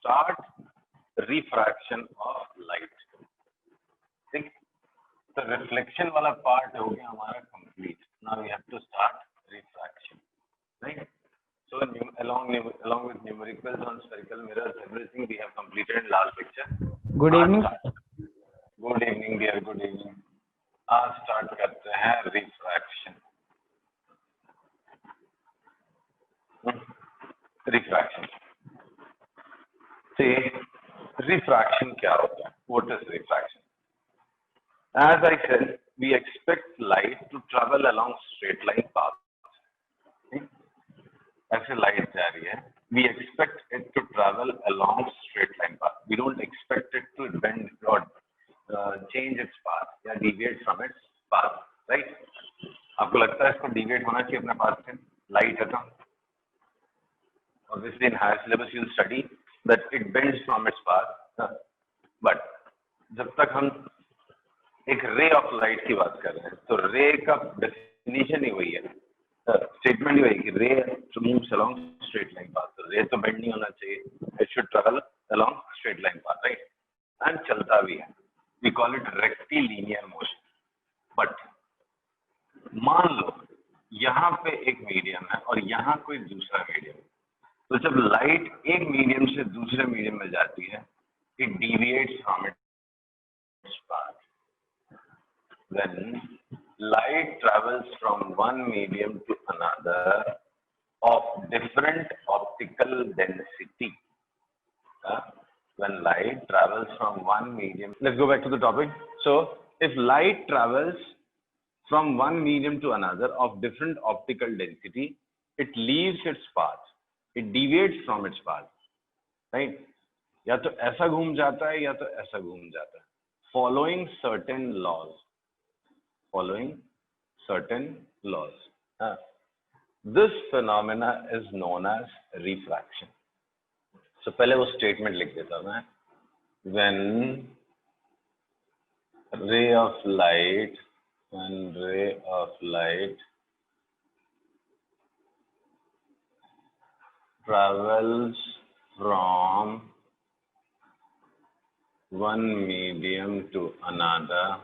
start refraction of light. ठीक, तो reflection वाला पार्ट हो गया हमारा complete. Now we have to start refraction, right? So along with numericals on spherical mirrors, everything we have completed in last lecture. Good evening. Good evening dear, good evening. आज start करते हैं refraction. Refraction से refraction क्या होता है? What is refraction? As I said, we expect light to travel along straight line path. ऐसे light जा रही है, we expect it to travel along straight line path. We don't expect it to bend or change its path या deviate from its path, right? आपको लगता है इसको deviate होना चाहिए अपने path से? लाइट है तो obviously in higher syllabus you'll study that it bends from its path, but जब तक हम एक रे ऑफ लाइट की बात कर रहे हैं तो रे का डेफिनेशन ही वही है, स्टेटमेंट ही वही कि ray moves along straight line path. तो रे तो बेंड नहीं होना चाहिए, it should travel along straight line path, right? And चलता भी है. We call it rectilinear motion. But मान लो यहाँ पे एक मीडियम है और यहाँ कोई दूसरा मीडियम है, तो जब लाइट एक मीडियम से दूसरे मीडियम में जाती है, it deviates from its path. When light travels from one medium to another of different optical density, when light travels from one medium, let's go back to the topic. So if light travels from one medium to another of different optical density, it leaves its path, it deviates from its path, right? या तो ऐसा घूम जाता है या तो ऐसा घूम जाता है, following certain laws. This phenomena is known as refraction. So पहले वो statement लिख देता मैं. When ray of light travels from one medium to another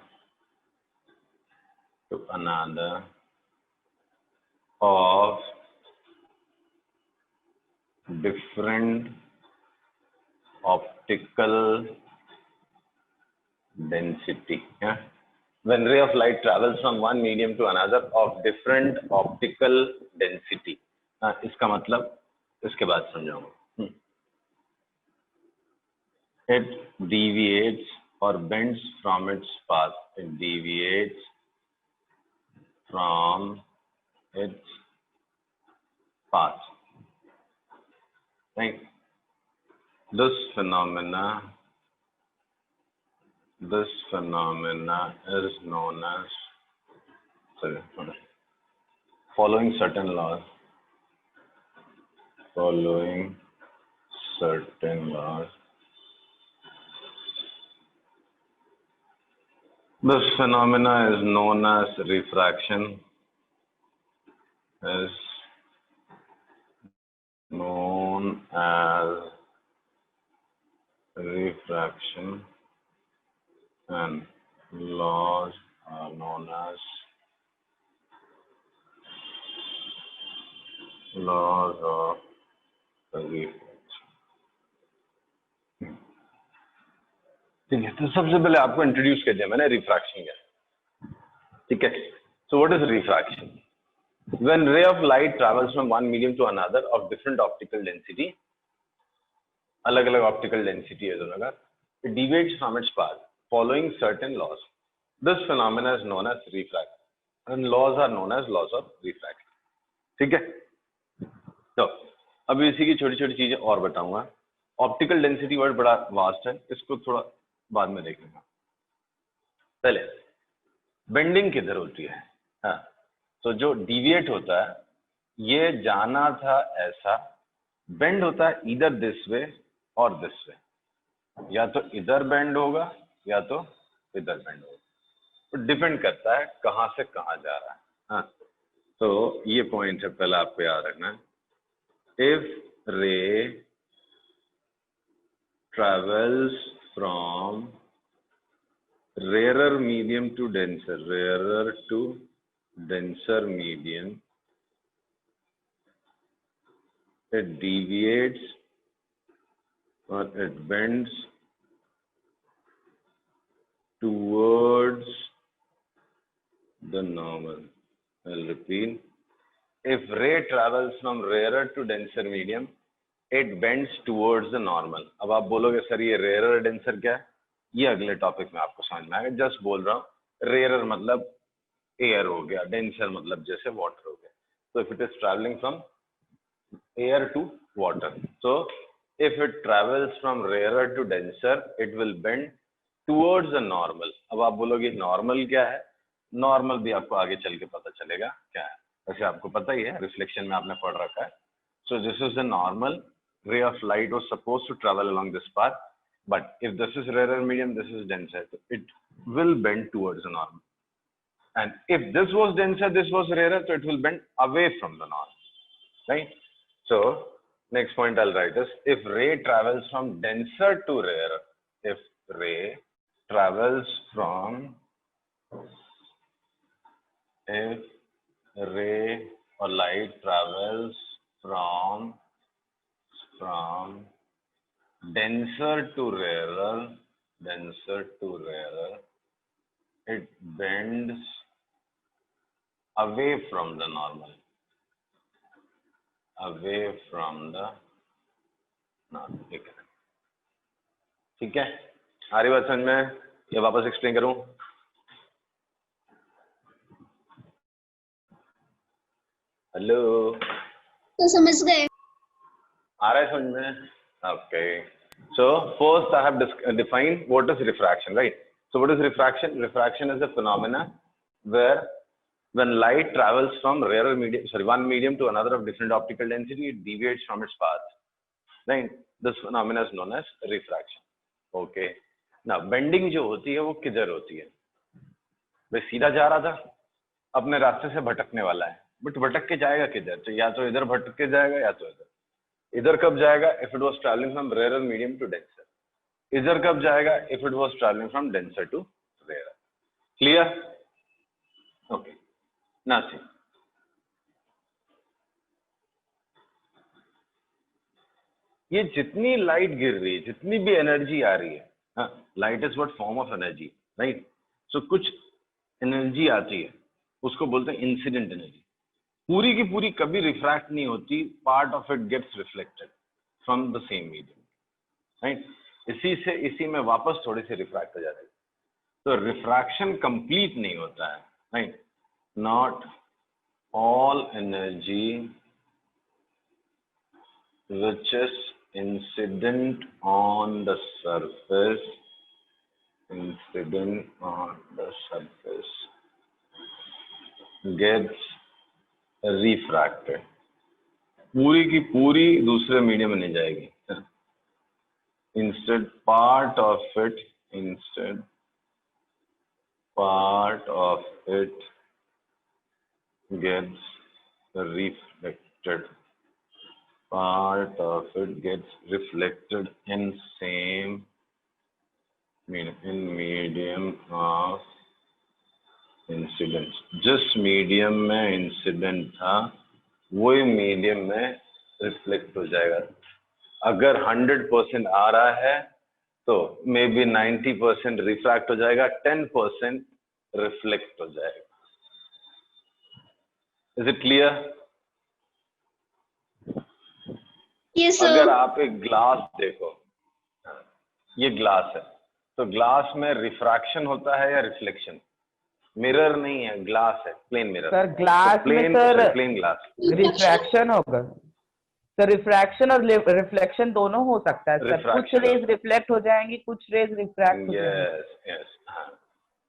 of different optical density. Yeah? When ray of light travels from one medium to another of different optical density. इसका मतलब इसके बाद समझाऊंगा. It deviates or bends from its path. It deviates from its path. Right? This phenomena is known as following certain laws. This phenomena is known as refraction. And laws are known as laws of refraction. ठीक है, तो सबसे पहले आपको introduce कर दिया मैंने refraction क्या. ठीक है, so what is refraction? When ray of light travels from one medium to another of different optical density, अलग अलग optical density है दोनों का, it deviates from its path following certain laws. This phenomena is known as refraction, and laws are known as laws of refraction. ठीक है, तो अभी इसी की छोटी छोटी चीजें और बताऊंगा. ऑप्टिकल डेंसिटी वर्ड बड़ा वास्ट है, इसको थोड़ा बाद में देखेंगे. पहले बेंडिंग किधर होती है? हाँ, तो जो डिविएट होता है, ये जाना था ऐसा, बेंड होता है इधर दिस वे और दिस वे. या तो इधर बेंड होगा या तो इधर बेंड होगा. तो डिपेंड करता है कहाँ से कहाँ जा रहा है. हाँ, तो ये पॉइंट है, पहला आपको याद रखना है. इफ रे travels from rarer medium to denser, rarer to denser medium, it deviates or it bends towards the normal. I'll repeat. If ray travels from rarer to denser medium, it bends towards the normal. अब आप बोलोगे sir ये rarer denser क्या है? ये अगले topic में आपको समझ में आएगा. जस्ट बोल रहा हूँ, rarer मतलब एयर हो गया, denser मतलब जैसे वाटर हो गया. So if it is traveling from air to water, so if it travels from rarer to denser, it will bend towards the normal. अब आप बोलोगे नॉर्मल क्या है? नॉर्मल भी आपको आगे चल के पता चलेगा क्या है. वैसे आपको पता ही है, रिफ्लेक्शन में आपने पढ़ रखा है. So this is the normal. Ray of light was supposed to travel along this path, but if this is rarer medium, this is denser, it will bend towards the normal. And if this was denser, this was rarer, so it will bend away from the normal, right? So next point I'll write is, if ray travels from denser to rarer, if ray travels from, if ray or light travels from denser to rarer, it bends away from the normal, ठीक है. आ रही बात समझ में? ये वापस explain करूं? Hello, तो समझ गए? आ रहा है समझ में? Okay. So first I have defined what is refraction, right? So what is refraction? Refraction is a phenomena where when light travels from one medium to another of different optical density, it deviates from its path, right? This phenomena is known as refraction. Okay. Now bending जो होती है वो किधर होती है? भाई सीधा जा रहा था, अपने रास्ते से भटकने वाला है, बट भटक के जाएगा किधर? तो या तो इधर भटक के जाएगा या तो इधर. इधर कब जाएगा? If it was travelling from rare medium to denser. इधर कब जाएगा? If it was travelling from denser to rare. Clear? Okay. Now see, ये जितनी लाइट गिर रही है, जितनी भी एनर्जी आ रही है, हाँ, light is what form of energy, right? So कुछ एनर्जी आती है, उसको बोलते हैं इंसिडेंट एनर्जी. पूरी की पूरी कभी रिफ्रैक्ट नहीं होती. Part of it gets reflected from the same medium, right? इसी में वापस थोड़ी सी रिफ्रैक्ट हो जाती है. तो रिफ्रैक्शन कंप्लीट नहीं होता है, right? Not all energy which is incident on the surface gets refracted. पूरी की पूरी दूसरे मीडियम में नहीं जाएगी. Instead part of it gets reflected. Part of it gets reflected in medium of incidence. जिस मीडियम में इंसिडेंट था वही मीडियम में रिफ्लेक्ट हो जाएगा. अगर 100% आ रहा है तो मे बी 90% रिफ्रैक्ट हो जाएगा, 10% रिफ्लेक्ट हो जाएगा. Is it clear? Yes, अगर sir. आप एक ग्लास देखो, ये ग्लास है, तो ग्लास में रिफ्रैक्शन होता है या रिफ्लेक्शन? मिरर नहीं है, ग्लास है, प्लेन मिरर. सर ग्लास में सर प्लेन ग्लास रिफ्रैक्शन होगा सर. रिफ्रैक्शन और रिफ्लेक्शन दोनों हो सकता है सर. कुछ रेज रिफ्लेक्ट हो जाएंगी, कुछ रेज रिफ्रैक्ट हो जाएंगी. यस, हाँ,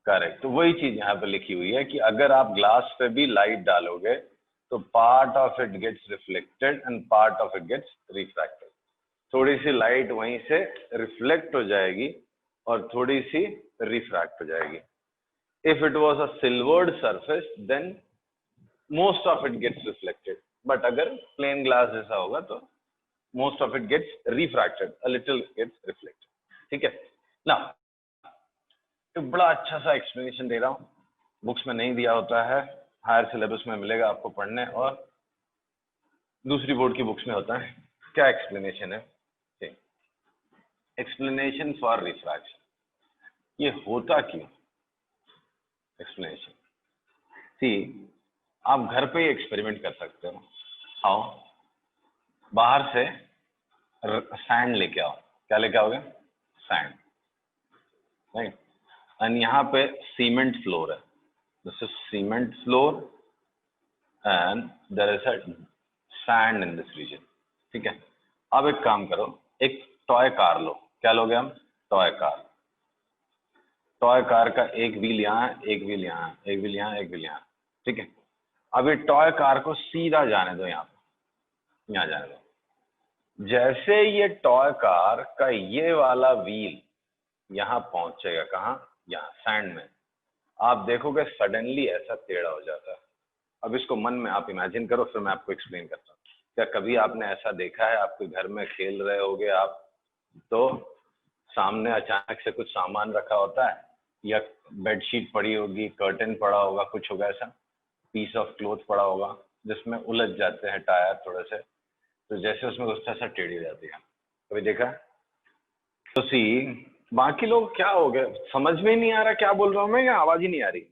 करेक्ट. तो वही चीज यहाँ पे लिखी हुई है कि अगर आप ग्लास पे भी लाइट डालोगे तो part of it gets reflected and part of it gets refracted. थोड़ी सी लाइट वहीं से रिफ्लेक्ट हो जाएगी और थोड़ी सी रिफ्रैक्ट हो जाएगी. If it was a silvered surface then most of it gets reflected, but अगर प्लेन ग्लास जैसा होगा तो most of it gets refracted, a little gets reflected. ठीक है ना? एक बड़ा अच्छा सा एक्सप्लेनेशन दे रहा हूँ, बुक्स में नहीं दिया होता है, हायर सिलेबस में मिलेगा आपको पढ़ने, और दूसरी बोर्ड की बुक्स में होता है। क्या एक्सप्लेनेशन है? Explanation for refraction. ये होता क्यों? एक्सप्लेनेशन, सी, आप घर पे एक्सपेरिमेंट कर सकते हो। आओ, बाहर से सैंड लेके आओ। क्या लेके आओगे? Sand, right? एंड यहाँ पे सीमेंट फ्लोर है, this is cement floor and there is a sand in this region. ठीक है, अब एक काम करो, एक टॉय कार लो। क्या लोगे हम? Toy car. टॉय कार का एक व्हील यहाँ है, एक व्हील यहाँ है, एक व्हील यहाँ, एक व्हील यहाँ। ठीक है, अब ये टॉय कार को सीधा जाने दो, यहाँ पे, यहाँ जाने दो। जैसे ये टॉय कार का ये वाला व्हील यहाँ पहुंचेगा, कहाँ? यहाँ सैंड में, आप देखोगे सडनली ऐसा टेढ़ा हो जाता है। अब इसको मन में आप इमेजिन करो, फिर मैं आपको एक्सप्लेन करता हूँ। क्या कभी आपने ऐसा देखा है, आपके घर में खेल रहे होगे आप, तो सामने अचानक से कुछ सामान रखा होता है, या बेडशीट पड़ी होगी, कर्टन पड़ा होगा, कुछ होगा ऐसा, पीस ऑफ क्लोथ पड़ा होगा, जिसमें उलझ जाते हैं टायर थोड़े से, तो जैसे उसमें गुस्सा सा टेढ़ी हो जाती है। कभी देखा? तो सी, बाकी लोग क्या हो गए, समझ में ही नहीं आ रहा क्या बोल रहा हूँ मैं, या आवाज ही नहीं आ रही?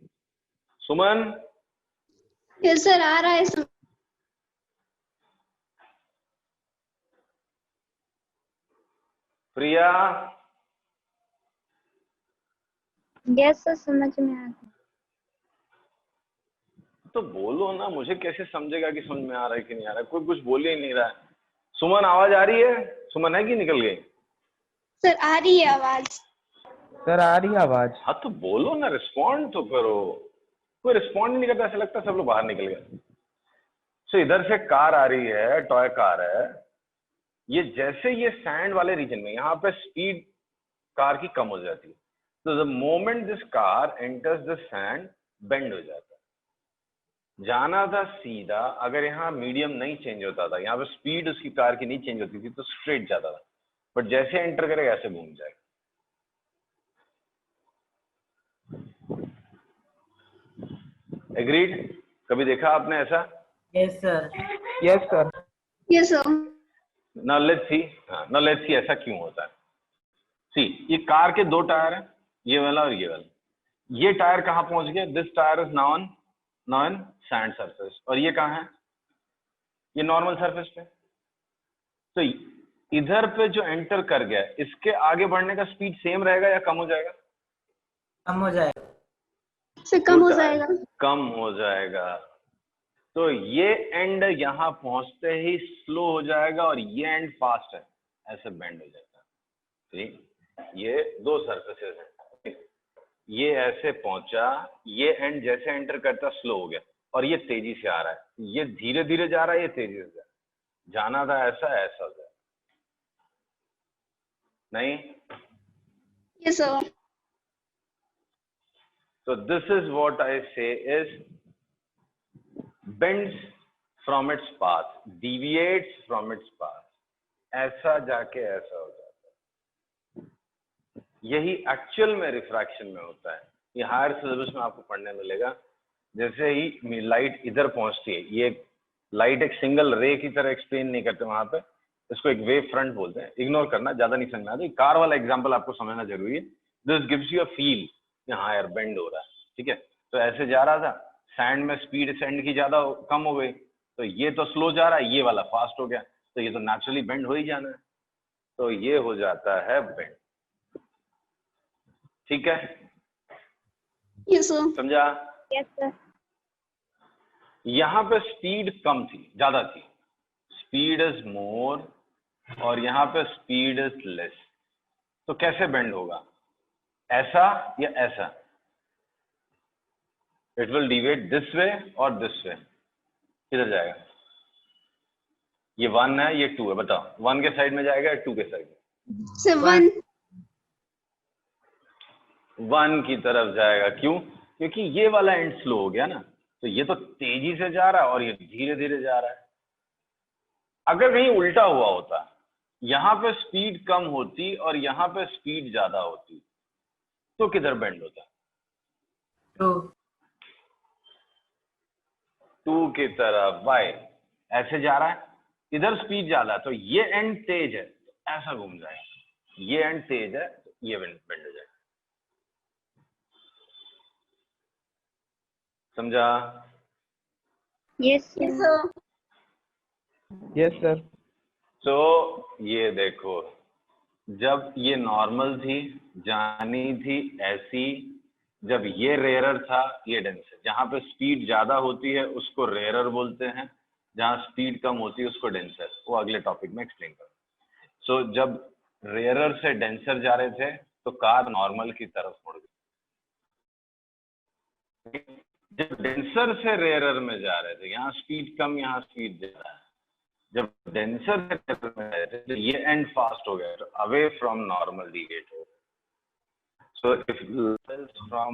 सुमन? यस सर, आ रहा है सर। प्रिया? यस सर, समझ में आ गया। तो बोलो ना, मुझे कैसे समझेगा कि समझ में आ रहा है कि नहीं आ रहा है? कोई कुछ बोल ही नहीं रहा है। सुमन, आवाज आ रही है? सुमन है कि निकल गई? सर आ रही है आवाज। सर आ रही है आवाज। हाँ तो बोलो ना, रिस्पॉन्ड तो करो। कोई रिस्पॉन्ड नहीं करता, ऐसा लगता है सब लोग बाहर निकल गए। तो इधर से कार आ रही है, टॉय कार है, ये जैसे ये सैंड वाले रीजन में, यहाँ पे स्पीड कार की कम हो जाती है, तो the moment this car enters the sand, bend हो जाता है। जाना था सीधा, अगर यहाँ मीडियम नहीं चेंज होता था, यहाँ पे स्पीड उसकी कार की नहीं चेंज होती थी, तो स्ट्रेट जाता था, बट जैसे एंटर करेगा ऐसे घूम जाएगा। एग्रीड? कभी देखा आपने ऐसा? Yes sir. Yes sir. Yes sir. Now let's see, now let's see ऐसा क्यों होता है। सी, ये कार के दो टायर हैं, ये वाला और ये वाला। ये टायर कहाँ पहुंच गया? This tyre is now on sand surface, और ये कहाँ है? ये नॉर्मल सरफेस पे। तो इधर पे जो एंटर कर गया, इसके आगे बढ़ने का स्पीड सेम रहेगा या कम हो जाएगा? कम हो जाएगा। सर कम हो जाएगा। कम हो जाएगा। तो ये एंड यहाँ पहुंचते ही स्लो हो जाएगा, और ये एंड फास्ट है, ऐसे बेंड हो जाएगा। ठीक, ये दो सरफेसेस हैं, ये ऐसे पहुंचा, ये एंड जैसे एंटर करता स्लो हो गया, और ये तेजी से आ रहा है, ये धीरे धीरे जा रहा है, ये तेजी से जा रहा है। जाना था ऐसा, ऐसा हो जाए नहीं? Yes sir. So this is what I say is bends from its path, deviates from its path, ऐसा जाके ऐसा हो जाता है। यही एक्चुअल में रिफ्रैक्शन में होता है। ये हायर सिलेबस में आपको पढ़ने मिलेगा। जैसे ही लाइट इधर पहुंचती है, ये लाइट एक सिंगल रे की तरह एक्सप्लेन नहीं करते वहां पे, इसको एक वेव फ्रंट बोलते हैं। इग्नोर करना, ज्यादा नहीं समझना आता। कार वाला एग्जांपल आपको समझना जरूरी है। This gives you a feel, यहाँ यार बेंड हो रहा है। ठीक है, तो ऐसे जा रहा था, सैंड में स्पीड सैंड की ज्यादा कम हो गई, तो ये तो स्लो जा रहा है, ये वाला फास्ट हो गया, तो ये तो नेचुरली बेंड हो ही जाना है, तो ये हो जाता है बेंड। ठीक है, यस सर। समझा? Yes sir. यहाँ पे स्पीड कम थी, ज्यादा थी, स्पीड इज मोर, और यहाँ पे स्पीड इज लेस, तो कैसे बेंड होगा? ऐसा या ऐसा? इट विल डिवेट दिस वे और दिस वे। किधर जाएगा? ये 1 है, ये 2 है, बताओ 1 के साइड में जाएगा या 2 के साइड में? सर 1। 1 की तरफ जाएगा। क्यों? क्योंकि ये वाला एंड स्लो हो गया ना, तो ये तो तेजी से जा रहा है और ये धीरे धीरे जा रहा है। अगर कहीं उल्टा हुआ होता, यहाँ पे स्पीड कम होती और यहाँ पे स्पीड ज्यादा होती, तो किधर बेंड होता? 2 टू की तरफ। बाय, ऐसे जा रहा है, इधर स्पीड ज्यादा, तो ये एंड तेज है, तो ऐसा घूम जाएगा। ये एंड तेज है, तो ये बेंड हो जाएगा। समझा? Yes, sir. Yes sir. तो ये देखो, जब ये नॉर्मल थी, जानी थी ऐसी, जब ये रेयरर था, ये डेंसर। जहां पे स्पीड ज्यादा होती है उसको रेयरर बोलते हैं, जहां स्पीड कम होती है उसको डेंसर। वो अगले टॉपिक में एक्सप्लेन करूंगा। सो जब रेयरर से डेंसर जा रहे थे तो कार नॉर्मल की तरफ मुड़ गई। जब डेंसर से रेयरर में जा रहे थे, यहाँ स्पीड कम, यहाँ स्पीड ज्यादा है, जब डेंसर से रेयरर में गए थे तो ये एंड फास्ट हो गया, तो अवे फ्रॉम नॉर्मल डिविएट हो गया। So if from